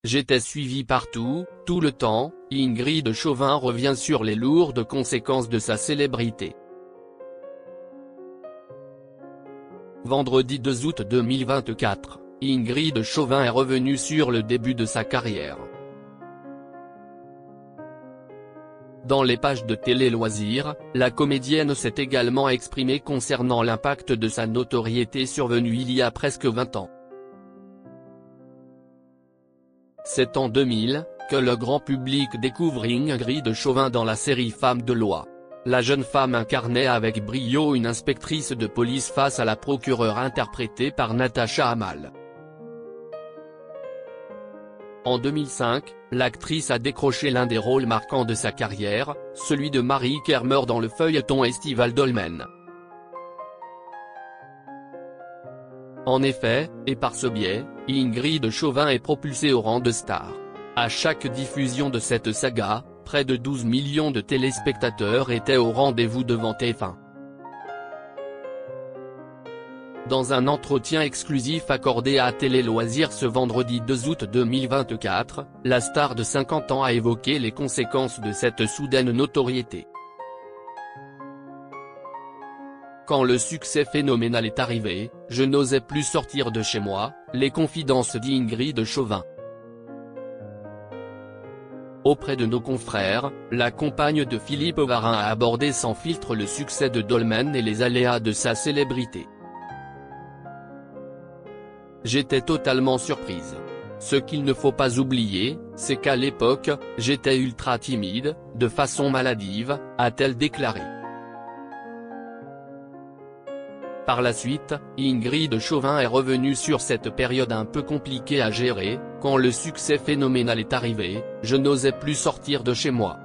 J'étais suivi partout, tout le temps. Ingrid Chauvin revient sur les lourdes conséquences de sa célébrité. Vendredi 2 août 2024, Ingrid Chauvin est revenue sur le début de sa carrière. Dans les pages de Télé Loisirs, la comédienne s'est également exprimée concernant l'impact de sa notoriété survenue il y a presque 20 ans. C'est en 2000, que le grand public découvre Ingrid Chauvin dans la série Femme de loi. La jeune femme incarnait avec brio une inspectrice de police face à la procureure interprétée par Natacha Hamel. En 2005, l'actrice a décroché l'un des rôles marquants de sa carrière, celui de Marie Kermer dans le feuilleton estival Dolmen. En effet, et par ce biais, Ingrid Chauvin est propulsée au rang de star. À chaque diffusion de cette saga, près de 12 millions de téléspectateurs étaient au rendez-vous devant TF1. Dans un entretien exclusif accordé à Télé Loisirs ce vendredi 2 août 2024, la star de 50 ans a évoqué les conséquences de cette soudaine notoriété. Quand le succès phénoménal est arrivé, je n'osais plus sortir de chez moi, les confidences d'Ingrid Chauvin. Auprès de nos confrères, la compagne de Philippe Varin a abordé sans filtre le succès de Dolmen et les aléas de sa célébrité. J'étais totalement surprise. Ce qu'il ne faut pas oublier, c'est qu'à l'époque, j'étais ultra timide, de façon maladive, a-t-elle déclaré. Par la suite, Ingrid Chauvin est revenue sur cette période un peu compliquée à gérer. Quand le succès phénoménal est arrivé, je n'osais plus sortir de chez moi.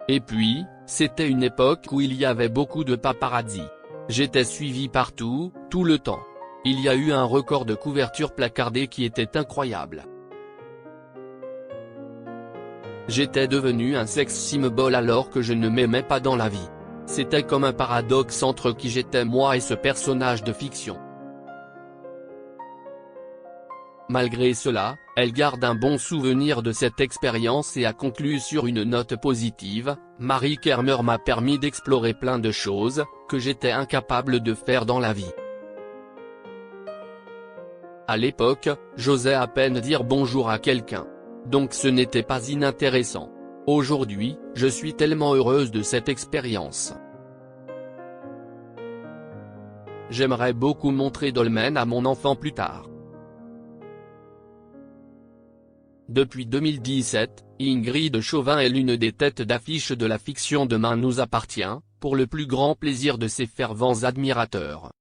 Et puis, c'était une époque où il y avait beaucoup de paparazzi. J'étais suivi partout, tout le temps. Il y a eu un record de couverture placardée qui était incroyable. J'étais devenu un sex symbol alors que je ne m'aimais pas dans la vie. C'était comme un paradoxe entre qui j'étais moi et ce personnage de fiction. Malgré cela, elle garde un bon souvenir de cette expérience et a conclu sur une note positive. Marie Kermer m'a permis d'explorer plein de choses, que j'étais incapable de faire dans la vie. À l'époque, j'osais à peine dire bonjour à quelqu'un. Donc ce n'était pas inintéressant. Aujourd'hui, je suis tellement heureuse de cette expérience. J'aimerais beaucoup montrer Dolmen à mon enfant plus tard. Depuis 2017, Ingrid Chauvin est l'une des têtes d'affiche de la fiction Demain nous appartient, pour le plus grand plaisir de ses fervents admirateurs.